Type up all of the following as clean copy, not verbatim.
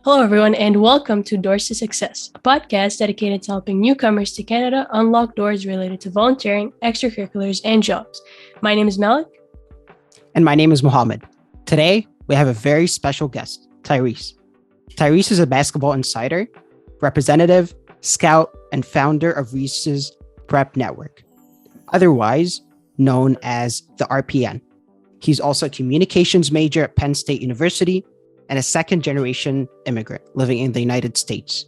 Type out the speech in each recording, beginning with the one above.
Hello, everyone, and welcome to Doors to Success, a podcast dedicated to helping newcomers to Canada unlock doors related to volunteering, extracurriculars, and jobs. My name is Malik. And my name is Mohammed. Today, we have a very special guest, Tyreese. Tyreese is a basketball insider, representative, scout, and founder of Reese's Prep Network, otherwise known as the RPN. He's also a communications major at Penn State University and a second-generation immigrant living in the United States.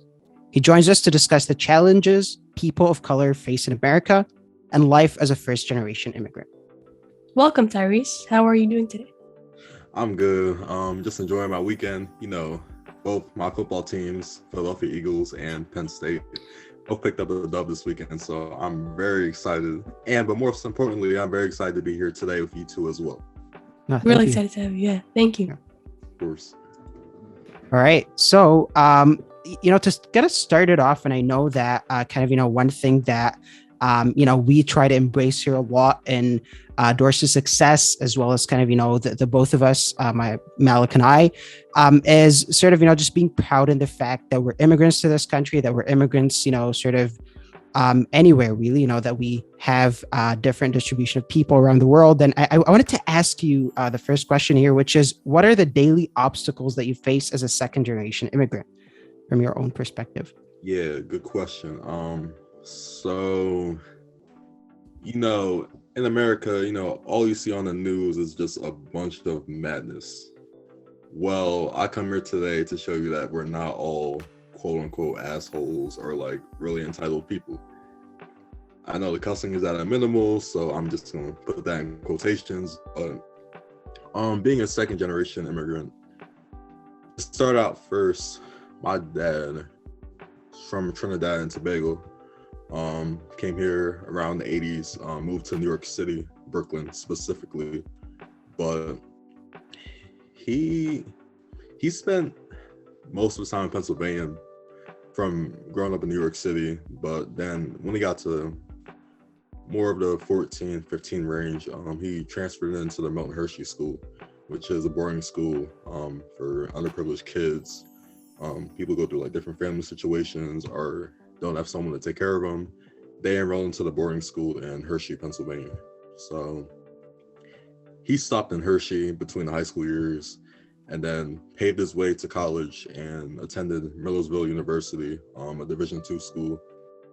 He joins us to discuss the challenges people of color face in America and life as a first-generation immigrant. Welcome, Tyreese. How are you doing today? I'm good. Just enjoying my weekend. Both my football teams, Philadelphia Eagles and Penn State, both picked up a dub this weekend. So I'm very excited. But most importantly, I'm very excited to be here today with you two as well. Really excited to have you. Yeah, thank you. Of course. All right. So, to get us started off, and I know that one thing that, we try to embrace here a lot in Doors to Success, as well as the both of us, Malik and I, is sort of, just being proud in the fact that we're immigrants to this country, that we're immigrants, anywhere really, that we have a different distribution of people around the world. And I wanted to ask you the first question here, which is, what are the daily obstacles that you face as a second generation immigrant from your own perspective? Yeah, good question. In America, all you see on the news is just a bunch of madness. Well, I come here today to show you that we're not all quote unquote assholes or like really entitled people. I know the cussing is at a minimal, so I'm just gonna put that in quotations. But being a second generation immigrant, to start out first, my dad from Trinidad and Tobago, came here around the 80s, moved to New York City, Brooklyn specifically, but he spent most of his time in Pennsylvania from growing up in New York City. But then when he got to more of the 14, 15 range, he transferred into the Milton Hershey School, which is a boarding school for underprivileged kids. People go through like different family situations or don't have someone to take care of them. They enroll into the boarding school in Hershey, Pennsylvania. So he stopped in Hershey between the high school years and then paved his way to college and attended Millersville University, a Division II school.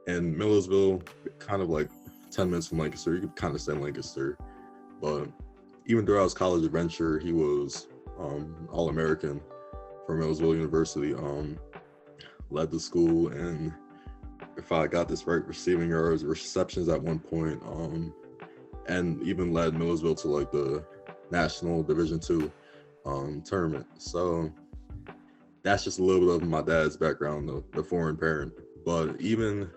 In Millersville, kind of like 10 minutes from Lancaster. You could kind of say Lancaster. But even throughout his college adventure, he was All-American for Millersville University, led the school, and if I got this right, receiving yards, receptions at one point, and even led Millersville to like the National Division II tournament. So that's just a little bit of my dad's background, the foreign parent. But even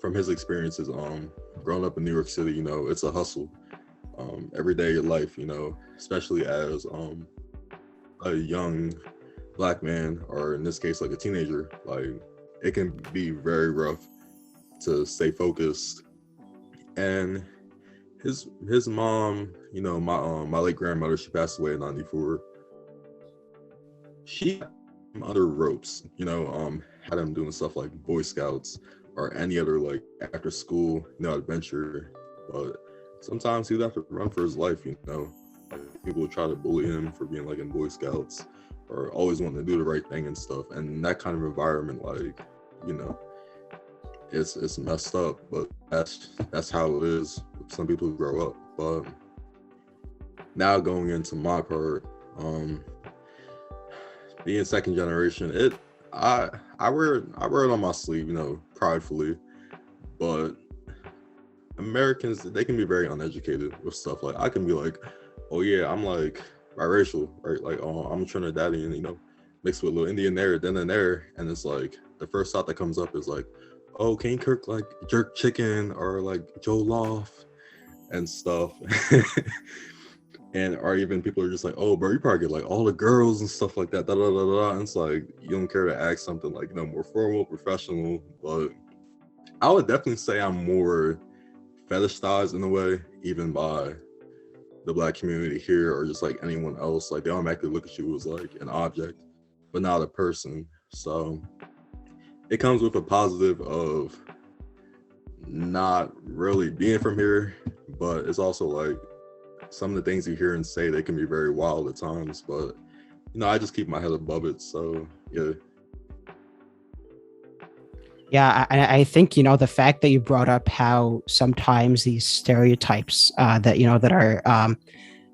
from his experiences, growing up in New York City, it's a hustle every day of your life, especially as a young Black man, or in this case like a teenager. Like, it can be very rough to stay focused. And his mom, my late grandmother, she passed away in '94. She had him under ropes, had him doing stuff like Boy Scouts or any other like after school, adventure. But sometimes he'd have to run for his life, Like, people would try to bully him for being like in Boy Scouts or always wanting to do the right thing and stuff. And that kind of environment, like, it's messed up, but that's how it is. Some people grow up. But now going into my part, being second generation, I wear it on my sleeve, pridefully. But Americans, they can be very uneducated with stuff. Like, I can be like, oh yeah, I'm like biracial, right? Like, oh, I'm Trinidadian, mixed with a little Indian there, then and there. And it's like, the first thought that comes up is like, oh, can you cook like jerk chicken or like jollof and stuff? Or even people are just like, oh, bro, you probably get like all the girls and stuff like that, da da da da. And it's like, you don't care to ask something like, more formal, professional. But I would definitely say I'm more fetishized in a way, even by the Black community here, or just like anyone else. Like, they automatically look at you as like an object. but not a person. So it comes with a positive of not really being from here, but it's also like some of the things you hear and say, they can be very wild at times, but I just keep my head above it. So yeah. Yeah, I think, the fact that you brought up how sometimes these stereotypes that are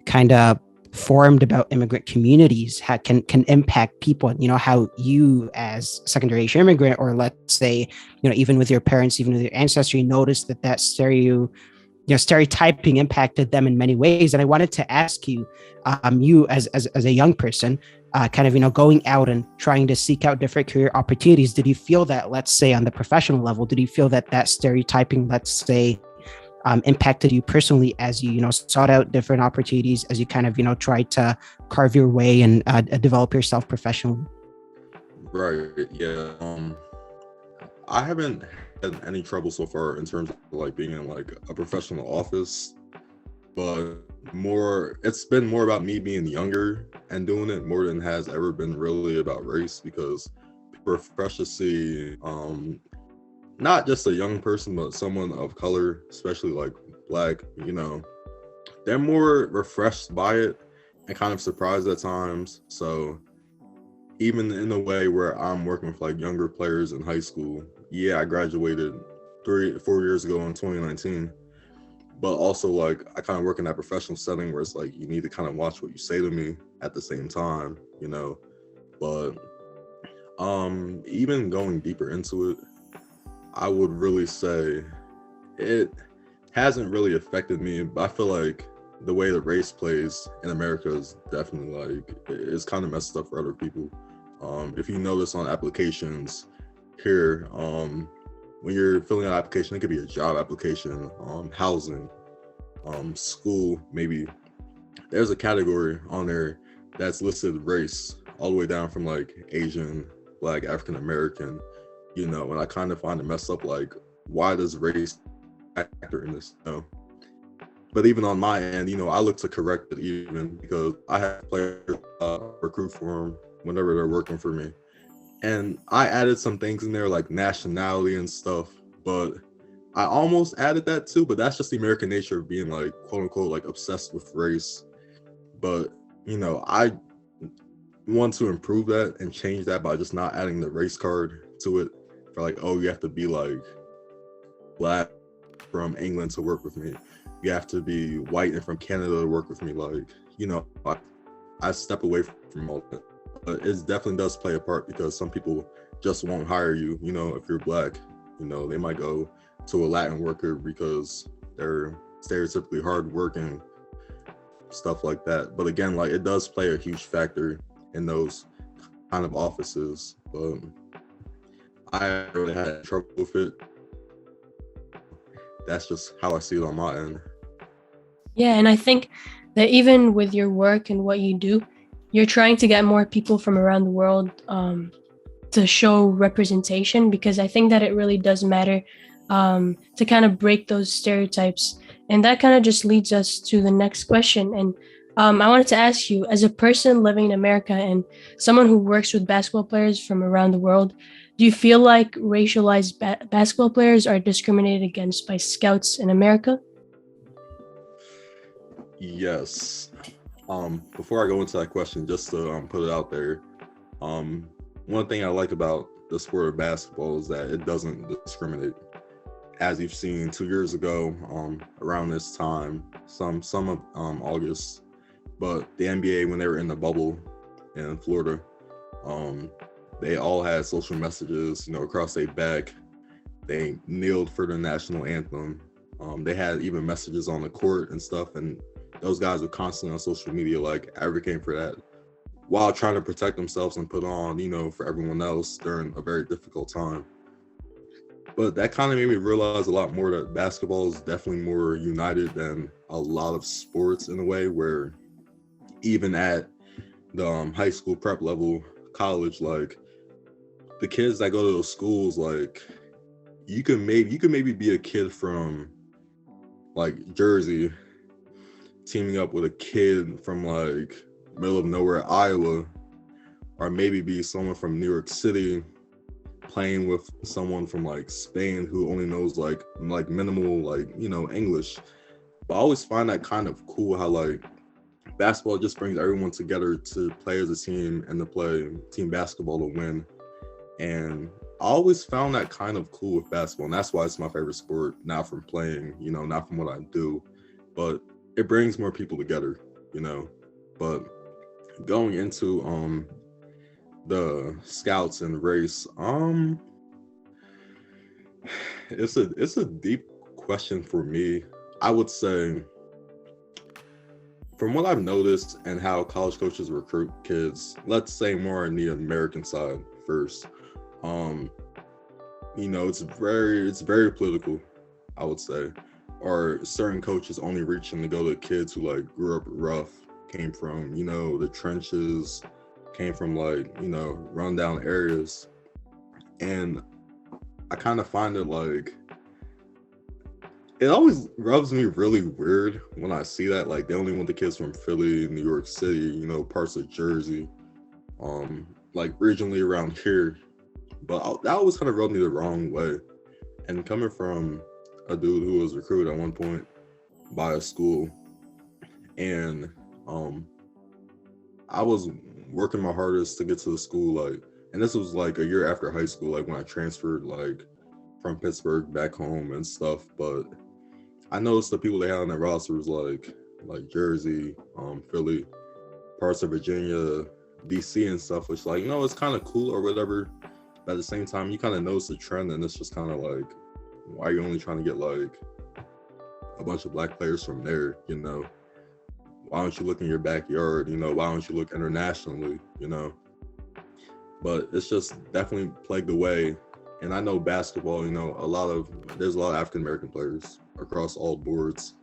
kind of formed about immigrant communities can impact people. How you, as second generation immigrant, or let's say, even with your parents, even with your ancestry, noticed that stereotyping impacted them in many ways. And I wanted to ask you, you as a young person, going out and trying to seek out different career opportunities, did you feel that, let's say on the professional level, did you feel that stereotyping, let's say, impacted you personally as you sought out different opportunities, as you tried to carve your way and develop yourself professionally? Right. Yeah. I haven't had any trouble so far in terms of like being in like a professional office, but it's been more about me being younger and doing it more than has ever been really about race, because people are fresh to see not just a young person, but someone of color, especially like Black, they're more refreshed by it and kind of surprised at times. So even in a way where I'm working with like younger players in high school, I graduated 4 years ago in 2019, but also like I kind of work in that professional setting where it's like you need to kind of watch what you say to me at the same time, but even going deeper into it, I would really say it hasn't really affected me, but I feel like the way the race plays in America is definitely like, it's kind of messed up for other people. If you notice on applications here, when you're filling out an application, it could be a job application, housing, school, maybe. There's a category on there that's listed race all the way down from like Asian, Black, African American, and I kind of find it messed up. Like, why does race factor in this? But even on my end, I look to correct it, even because I have players recruit for them whenever they're working for me. And I added some things in there like nationality and stuff, but I almost added that too, but that's just the American nature of being like, quote unquote, like obsessed with race. But, I want to improve that and change that by just not adding the race card to it for like, oh, you have to be like Black from England to work with me. You have to be white and from Canada to work with me. Like, I step away from all that. But it definitely does play a part, because some people just won't hire you, if you're Black. They might go to a Latin worker because they're stereotypically hardworking, stuff like that. But again, like, it does play a huge factor in those kind of offices. But I really had trouble with it. That's just how I see it on my end. Yeah, and I think that even with your work and what you do, you're trying to get more people from around the world to show representation, because I think that it really does matter to kind of break those stereotypes. And that kind of just leads us to the next question. And I wanted to ask you, as a person living in America and someone who works with basketball players from around the world, do you feel like racialized basketball players are discriminated against by scouts in America? Yes. Before I go into that question, just to put it out there, one thing I like about the sport of basketball is that it doesn't discriminate. As you've seen 2 years ago, around this time, some of August, but the NBA, when they were in the bubble in Florida, they all had social messages, across their back. They kneeled for the national anthem. They had even messages on the court and stuff, and those guys were constantly on social media, like, advocating for that, while trying to protect themselves and put on, for everyone else during a very difficult time. But that kind of made me realize a lot more that basketball is definitely more united than a lot of sports, in a way where even at the high school prep level, college, like, the kids that go to those schools, like, you can maybe be a kid from like Jersey teaming up with a kid from like middle of nowhere, Iowa, or maybe be someone from New York City playing with someone from like Spain who only knows like minimal like, you know, English. But I always find that kind of cool how like basketball just brings everyone together to play as a team and to play team basketball to win. And I always found that kind of cool with basketball, and that's why it's my favorite sport, not from playing, you know, not from what I do, but it brings more people together, you know. But going into the scouts and race, it's a deep question for me. I would say, from what I've noticed and how college coaches recruit kids, let's say more on the American side first. You know, it's very political, I would say. Or certain coaches only reaching to go to kids who like grew up rough, came from, you know, the trenches, came from like, you know, rundown areas. And I kind of find it like, it always rubs me really weird when I see that, like, they only want the kids from Philly, New York City, you know, parts of Jersey, like regionally around here. But that always kind of rubbed me the wrong way. And coming from a dude who was recruited at one point by a school, and I was working my hardest to get to the school, like, and this was like a year after high school, like when I transferred like from Pittsburgh back home and stuff. But I noticed the people they had on their roster was like Jersey, Philly, parts of Virginia, DC and stuff, which, like, you know, it's kind of cool or whatever. But at the same time, you kind of notice the trend, and it's just kind of like, why are you only trying to get like a bunch of black players from there, you know? Why don't you look in your backyard, you know? Why don't you look internationally, you know? But it's just definitely plagued the way. And I know basketball, you know, there's a lot of African American players across all boards.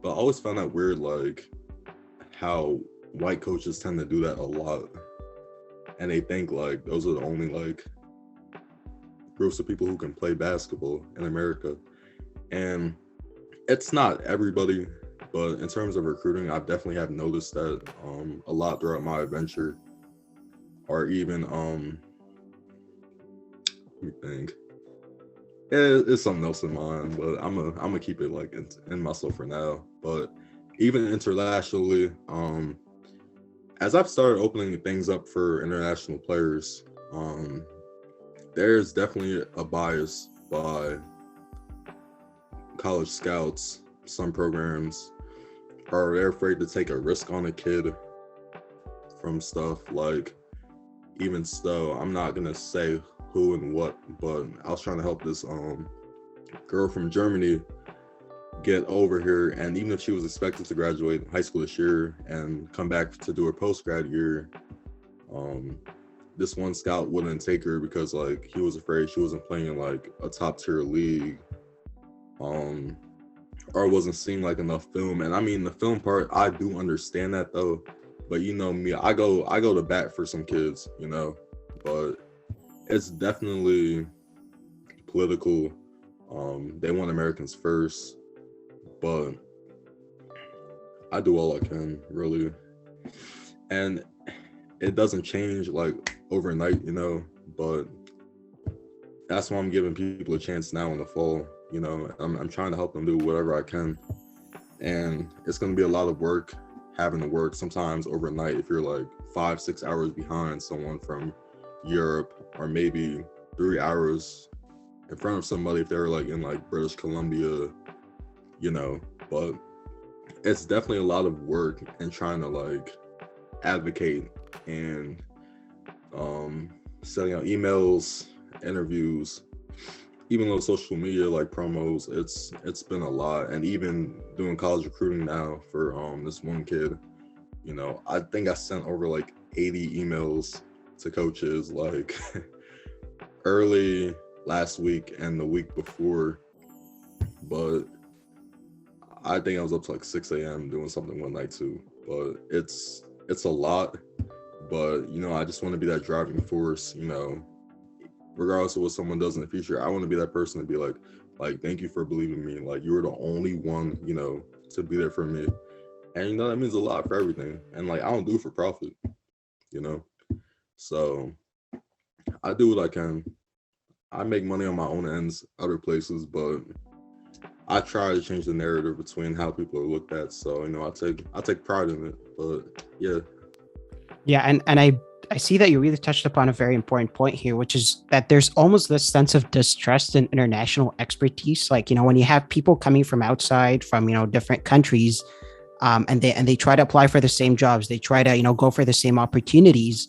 But I always found that weird, like, how white coaches tend to do that a lot. And they think like those are the only like groups of people who can play basketball in America. And it's not everybody, but in terms of recruiting, I definitely have noticed that a lot throughout my adventure. Or even let me think. It's something else in mind, but I'm gonna keep it like in myself for now. But even internationally, as I've started opening things up for international players, there's definitely a bias by college scouts. Some programs they're afraid to take a risk on a kid from stuff like, even so, I'm not gonna say who and what, but I was trying to help this girl from Germany get over here, and even if she was expected to graduate high school this year and come back to do her post-grad year, this one scout wouldn't take her because like he was afraid she wasn't playing in like a top tier league, or wasn't seeing like enough film. And I mean, the film part, I do understand that though, but you know me, I go to bat for some kids, you know. But it's definitely political. They want Americans first, but I do all I can, really. And it doesn't change like overnight, you know, but that's why I'm giving people a chance now in the fall, you know. I'm trying to help them do whatever I can. And it's going to be a lot of work, having to work sometimes overnight if you're like 5-6 hours behind someone from Europe, or maybe 3 hours in front of somebody if they're like in like British Columbia, you know. But it's definitely a lot of work and trying to like advocate and setting out emails, interviews, even though social media like promos, it's been a lot. And even doing college recruiting now for this one kid, you know, I think I sent over like 80 emails to coaches like early last week and the week before. But I think I was up to like 6 a.m. doing something one night too. But it's a lot. But, you know, I just want to be that driving force, you know, regardless of what someone does in the future. I want to be that person to be like, thank you for believing me. Like, you were the only one, you know, to be there for me. And, you know, that means a lot for everything. And like, I don't do it for profit, you know. So I do what I can. I make money on my own ends, other places, but I try to change the narrative between how people are looked at. So, I take pride in it. But yeah. Yeah, and I see that you really touched upon a very important point here, which is that there's almost this sense of distrust in international expertise. Like, when you have people coming from outside, from different countries, and they try to apply for the same jobs, they try to go for the same opportunities,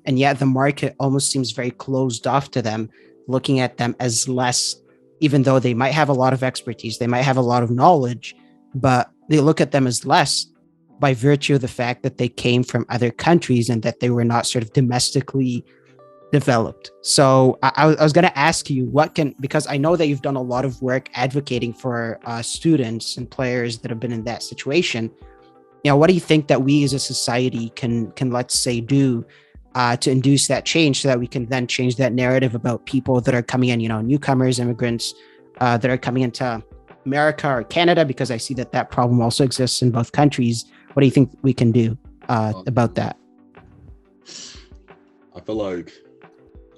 and yet the market almost seems very closed off to them, looking at them as less, even though they might have a lot of expertise, they might have a lot of knowledge, but they look at them as less by virtue of the fact that they came from other countries and that they were not sort of domestically developed. So I was going to ask you because I know that you've done a lot of work advocating for students and players that have been in that situation. What do you think that we as a society can let's say do to induce that change so that we can then change that narrative about people that are coming in, newcomers, immigrants that are coming into America or Canada, because I see that problem also exists in both countries. What do you think we can do about that? I feel like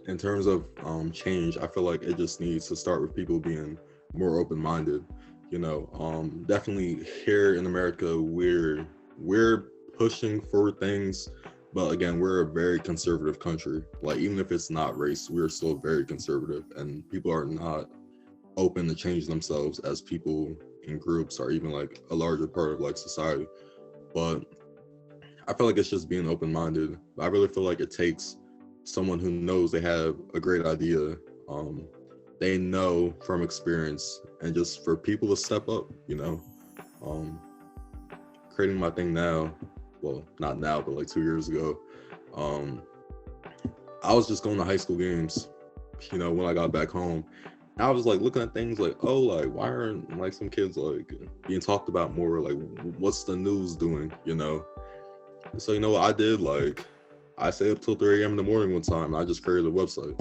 in terms of change, I feel like it just needs to start with people being more open-minded. Definitely here in America, we're pushing for things, but again, we're a very conservative country. Like, even if it's not race, we're still very conservative, and people are not open to change themselves as people in groups or even like a larger part of like society. But I feel like it's just being open-minded. I really feel like it takes someone who knows they have a great idea, they know from experience, and just for people to step up, creating my thing now, well, not now, but like 2 years ago, I was just going to high school games, when I got back home. I was like looking at things like, oh, like, why aren't like some kids like being talked about more? Like, what's the news doing? So what I did? Like, I stayed up till 3 a.m. in the morning one time. And I just created a website.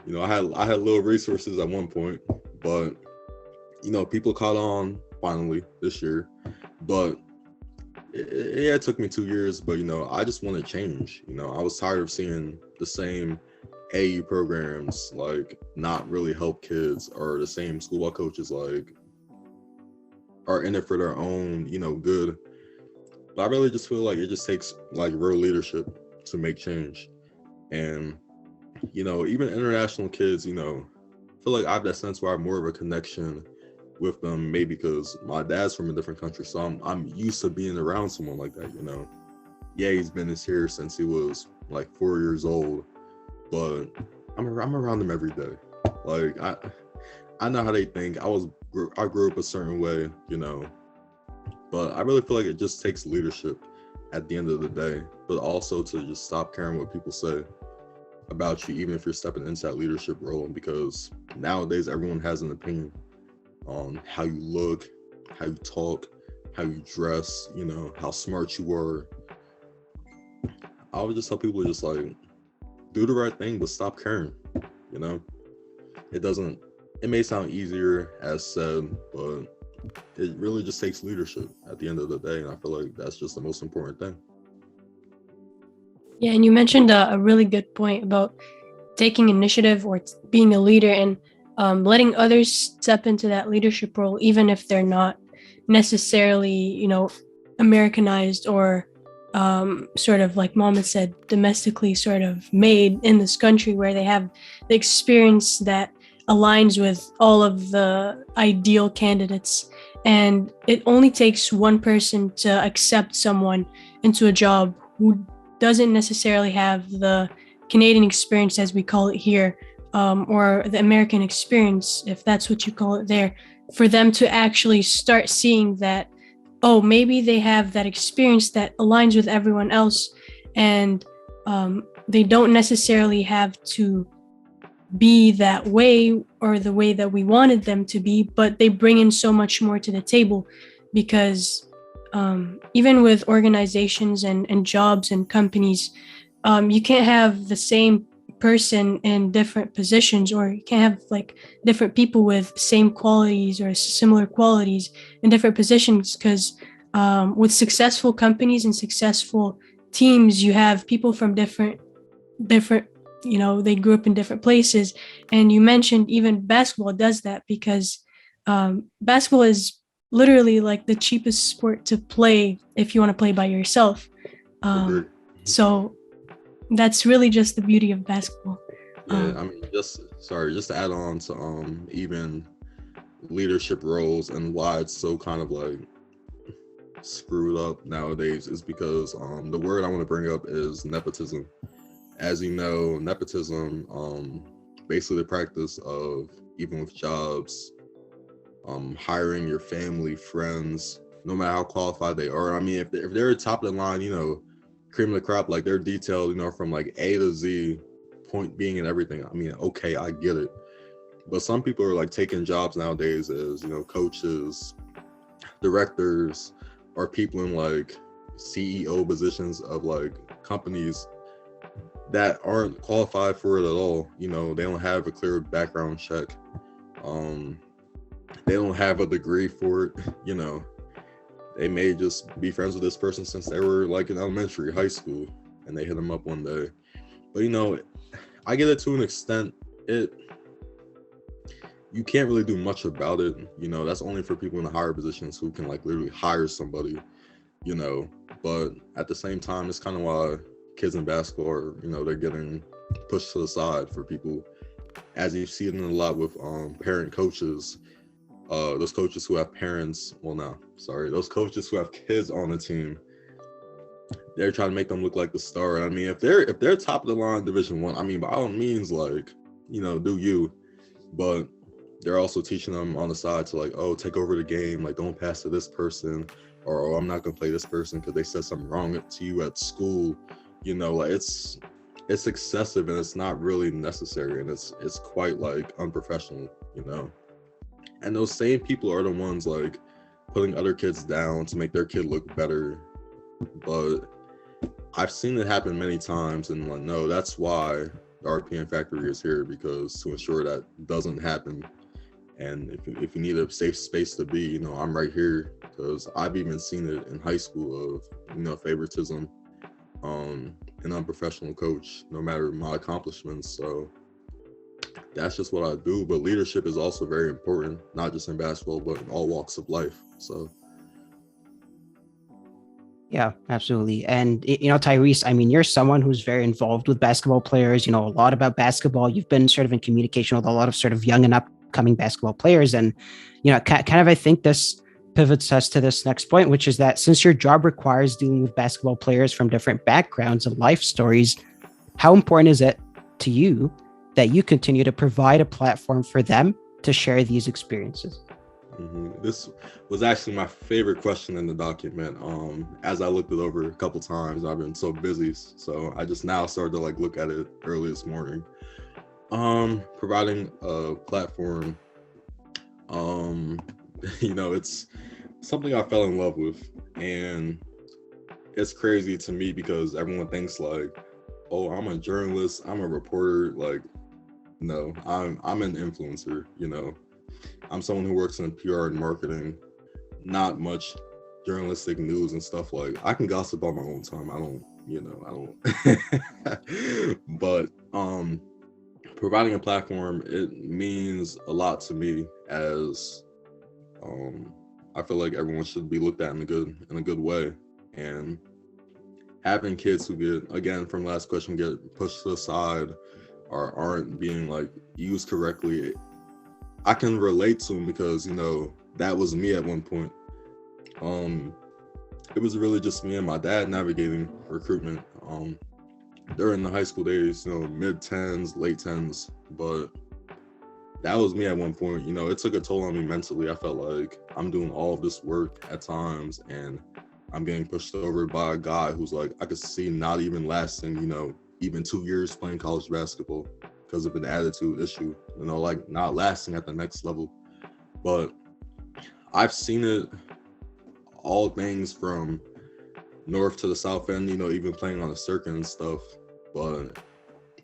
I had little resources at one point, but people caught on finally this year. But it took me 2 years. But I just want to change. I was tired of seeing the same AU programs like not really help kids, or the same school coaches like are in it for their own good. But I really just feel like it just takes like real leadership to make change. And even international kids, I feel like I have that sense where I have more of a connection with them, maybe because my dad's from a different country, so I'm used to being around someone like that. Yeah, he's been here since he was like 4 years old, but I'm around them every day. Like, I know how they think. I grew up a certain way, but I really feel like it just takes leadership at the end of the day, but also to just stop caring what people say about you, even if you're stepping into that leadership role, because nowadays everyone has an opinion on how you look, how you talk, how you dress, how smart you are. I would just tell people just like, do the right thing, but stop caring. It may sound easier as said, but it really just takes leadership at the end of the day. And I feel like that's just the most important thing. Yeah, and you mentioned a really good point about taking initiative or being a leader, and letting others step into that leadership role, even if they're not necessarily, Americanized or sort of, like Mama said, domestically sort of made in this country, where they have the experience that aligns with all of the ideal candidates. And it only takes one person to accept someone into a job who doesn't necessarily have the Canadian experience, as we call it here, or the American experience, if that's what you call it there, for them to actually start seeing that, oh, maybe they have that experience that aligns with everyone else, and they don't necessarily have to be that way or the way that we wanted them to be, but they bring in so much more to the table. Because even with organizations and jobs and companies, you can't have the same person in different positions, or you can't have like different people with same qualities or similar qualities in different positions, because with successful companies and successful teams, you have people from different, they grew up in different places. And you mentioned even basketball does that, because basketball is literally like the cheapest sport to play if you want to play by yourself. So that's really just the beauty of basketball. Yeah, I mean, just to add on to even leadership roles and why it's so kind of like screwed up nowadays is because the word I want to bring up is nepotism. As you know, nepotism, basically the practice of, even with jobs, hiring your family, friends, no matter how qualified they are. I mean, if they're top of the line, cream of the crop, like they're detailed, from like A to Z, point being and everything. I mean, okay, I get it. But some people are like taking jobs nowadays as, coaches, directors, or people in like CEO positions of like companies that aren't qualified for it at all. They don't have a clear background check. They don't have a degree for it. They may just be friends with this person since they were like in elementary, high school, and they hit them up one day. But I get it to an extent. You can't really do much about it. That's only for people in the higher positions who can like literally hire somebody, but at the same time, it's kind of why kids in basketball are, they're getting pushed to the side for people, as you see it in a lot with parent coaches, those coaches who have those coaches who have kids on the team. They're trying to make them look like the star. I mean, if they're top of the line Division I, I mean, by all means, like, do you, but they're also teaching them on the side to like, oh, take over the game, like don't pass to this person, or oh, I'm not gonna play this person because they said something wrong to you at school. Like it's excessive and it's not really necessary, and it's quite like unprofessional, and those same people are the ones like putting other kids down to make their kid look better. But I've seen it happen many times, and like, no, that's why the RPN Factory is here, because to ensure that doesn't happen. And if you need a safe space to be, I'm right here, because I've even seen it in high school of, favoritism, an unprofessional coach, no matter my accomplishments. So that's just what I do. But leadership is also very important, not just in basketball, but in all walks of life. So. Yeah, absolutely. And, Tyreese, I mean, you're someone who's very involved with basketball players, a lot about basketball. You've been sort of in communication with a lot of sort of young and upcoming basketball players. And, kind of, I think this pivots us to this next point, which is that since your job requires dealing with basketball players from different backgrounds and life stories, how important is it to you that you continue to provide a platform for them to share these experiences? Mm-hmm. This was actually my favorite question in the document. As I looked it over a couple times, I've been so busy, so I just now started to like look at it early this morning. Providing a platform, it's something I fell in love with, and it's crazy to me because everyone thinks like, oh, I'm a journalist, I'm a reporter. Like, no, I'm an influencer. I'm someone who works in PR and marketing, not much journalistic news and stuff. Like, I can gossip on my own time. I don't. But providing a platform, it means a lot to me, as I feel like everyone should be looked at in a good way. And having kids who get, again, from last question, get pushed to the side or aren't being like used correctly, I can relate to them, because that was me at one point. It was really just me and my dad navigating recruitment during the high school days, mid-10s, late 10s. But that was me at one point. It took a toll on me mentally. I felt like I'm doing all of this work at times, and I'm getting pushed over by a guy who's like, I could see not even lasting, even 2 years playing college basketball because of an attitude issue, like not lasting at the next level. But I've seen it, all things from north to the south end, even playing on the circuit and stuff. But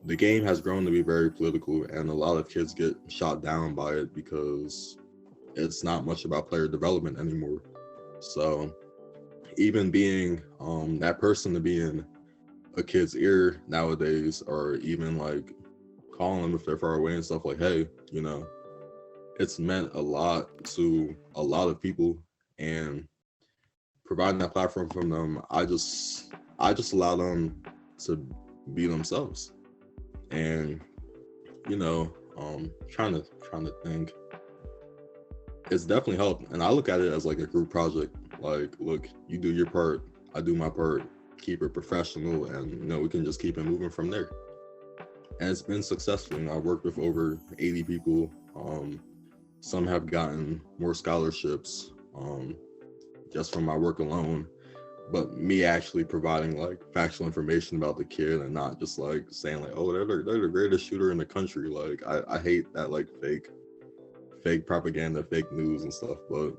the game has grown to be very political, and a lot of kids get shot down by it because it's not much about player development anymore. So even being that person to be in a kid's ear nowadays, or even like calling them if they're far away and stuff, like, hey, you know, it's meant a lot to a lot of people, and providing that platform from them, I just allow them to be themselves. And you know, trying to think, it's definitely helped. And I look at it as like a group project. Like, look, you do your part, I do my part, keep it professional, and you know, we can just keep it moving from there. And it's been successful. You know, I've worked with over 80 people. Some have gotten more scholarships just from my work alone. But me actually providing like factual information about the kid, and not just like saying like, oh, they're the greatest shooter in the country. Like, I hate that like fake propaganda, fake news and stuff. But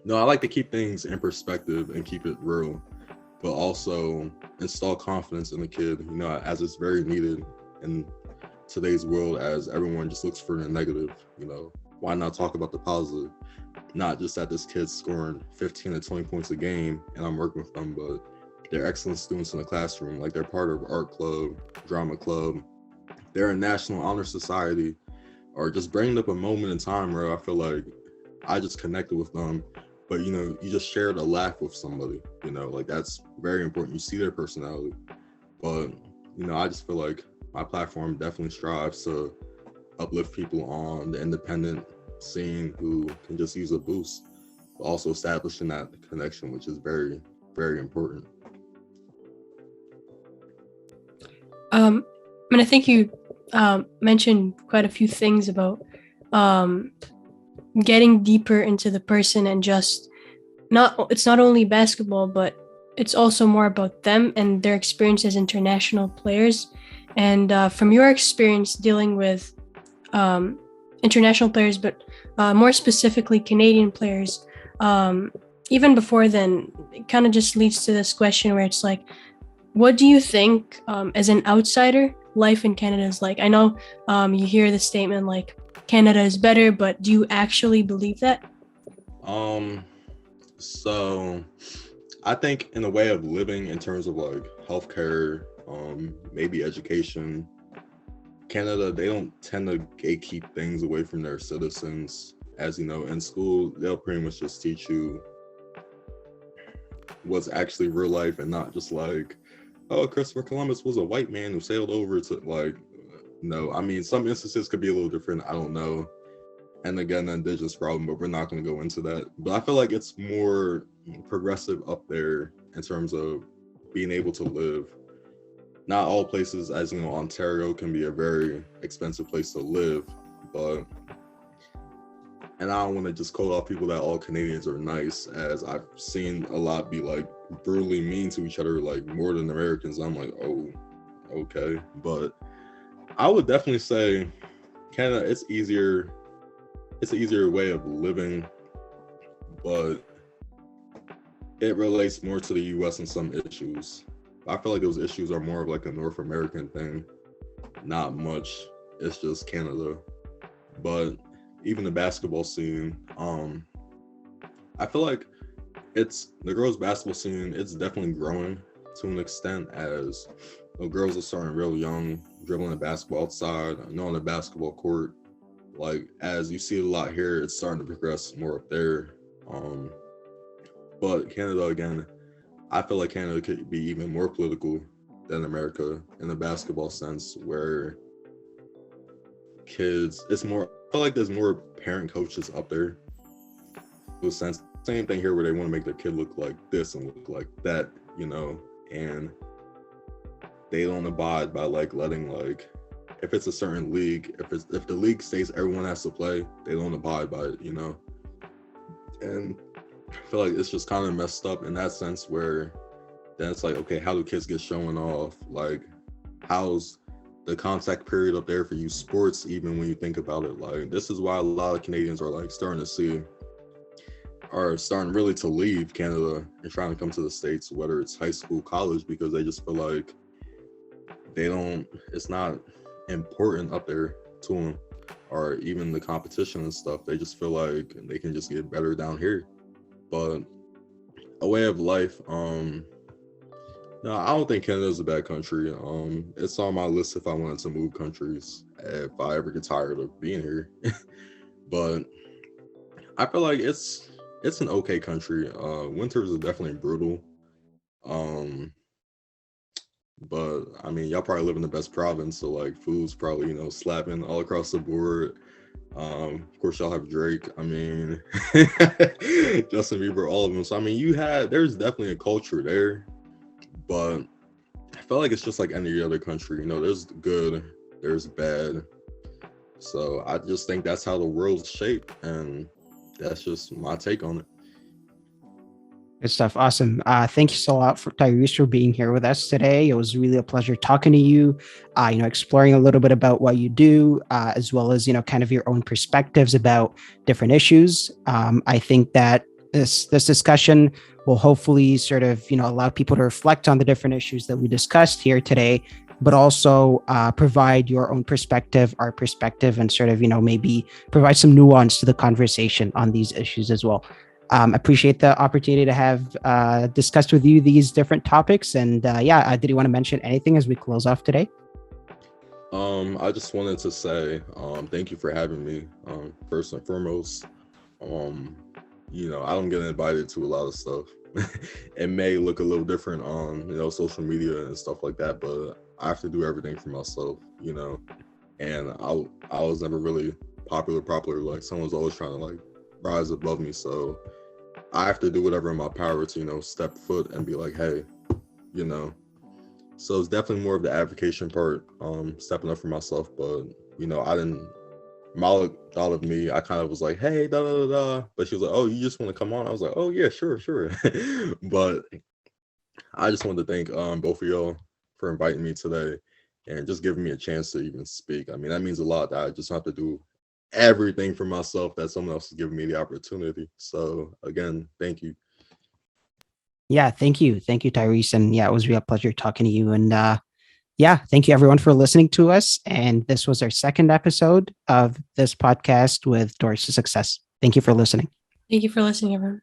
no, I like to keep things in perspective and keep it real, but also install confidence in the kid, you know, as it's very needed in today's world, as everyone just looks for the negative. You know, why not talk about the positive? Not just that this kid's scoring 15 to 20 points a game and I'm working with them, but they're excellent students in the classroom. Like, they're part of art club, drama club, they're in National Honor Society, or just bringing up a moment in time where I feel like I just connected with them. But, you know, you just shared a laugh with somebody, you know, like, that's very important. You see their personality. But, you know, I just feel like my platform definitely strives to uplift people on the independent scene who can just use a boost, but also establishing that connection, which is very, very important. And I think you mentioned quite a few things about getting deeper into the person, and just it's not only basketball, but it's also more about them and their experience as international players. And from your experience dealing with international players, but more specifically Canadian players, even before then, it kind of just leads to this question where it's like, what do you think, as an outsider, life in Canada is like? I know you hear the statement like Canada is better, but do you actually believe that? So I think in a way of living, in terms of like healthcare, maybe education, Canada, they don't tend to gatekeep things away from their citizens. As you know, in school, they'll pretty much just teach you what's actually real life, and not just like, oh, Christopher Columbus was a white man who sailed over to, like, no. I mean, some instances could be a little different, I don't know. And again, the indigenous problem, but we're not going to go into that. But I feel like it's more progressive up there in terms of being able to live. Not all places, as you know, Ontario can be a very expensive place to live, but, and I don't want to just call out people that all Canadians are nice, as I've seen a lot be like brutally mean to each other, like more than Americans. I'm like, oh, okay. But I would definitely say Canada, it's an easier way of living, but it relates more to the US in some issues. I feel like those issues are more of like a North American thing, not much. It's just Canada. But even the basketball scene, I feel like it's the girls' basketball scene, it's definitely growing to an extent, as girls are starting real young, dribbling the basketball outside, on the basketball court. Like, as you see it a lot here, it's starting to progress more up there. But Canada, again, I feel like Canada could be even more political than America in the basketball sense, where kids, it's more, I feel like there's more parent coaches up there. In a sense, same thing here, where they want to make their kid look like this and look like that, you know, and they don't abide by like letting, like, if it's a certain league, if the league states everyone has to play, they don't abide by it, you know. And I feel like it's just kind of messed up in that sense, where then it's like, okay, how do kids get showing off? Like, how's the contact period up there for you sports, even when you think about it? Like, this is why a lot of Canadians are like starting really to leave Canada and trying to come to the States, whether it's high school, college, because they just feel like it's not important up there to them, or even the competition and stuff. They just feel like they can just get better down here. But a way of life, No, I don't think Canada's a bad country. It's on my list if I wanted to move countries if I ever get tired of being here. But I feel like it's an okay country. Winters are definitely brutal. Um, but I mean, y'all probably live in the best province, so like food's probably slapping all across the board. Of course, y'all have Drake. I mean, Justin Bieber, all of them. So I mean, there's definitely a culture there, but I feel like it's just like any other country. There's good, there's bad. So I just think that's how the world's shaped, and that's just my take on it. Good stuff. Awesome. Thank you so much for Tyreese for being here with us today. It was really a pleasure talking to you, exploring a little bit about what you do, as well as, kind of your own perspectives about different issues. I think that this discussion will hopefully sort of, allow people to reflect on the different issues that we discussed here today, but also provide your own perspective, our perspective, and sort of, maybe provide some nuance to the conversation on these issues as well. Appreciate the opportunity to have discussed with you these different topics. And did you want to mention anything as we close off today? I just wanted to say thank you for having me. First and foremost, I don't get invited to a lot of stuff. It may look a little different on social media and stuff like that, but I have to do everything for myself, and I was never really popular. Like someone's always trying to like rise above me, so I have to do whatever in my power to step foot and be like, hey, so it's definitely more of the advocation part, stepping up for myself. But I didn't, Malik thought of me, I kind of was like, hey, da da da, but she was like, oh, you just want to come on? I was like, oh yeah, sure. But I just wanted to thank both of y'all for inviting me today and just giving me a chance to even speak. I mean, that means a lot, that I just have to do everything for myself, that someone else is giving me the opportunity. So again, thank you. Yeah, thank you, Tyreese, and it was a real pleasure talking to you. And thank you everyone for listening to us. And this was our second episode of this podcast with Doors to Success. Thank you for listening. Thank you for listening, everyone.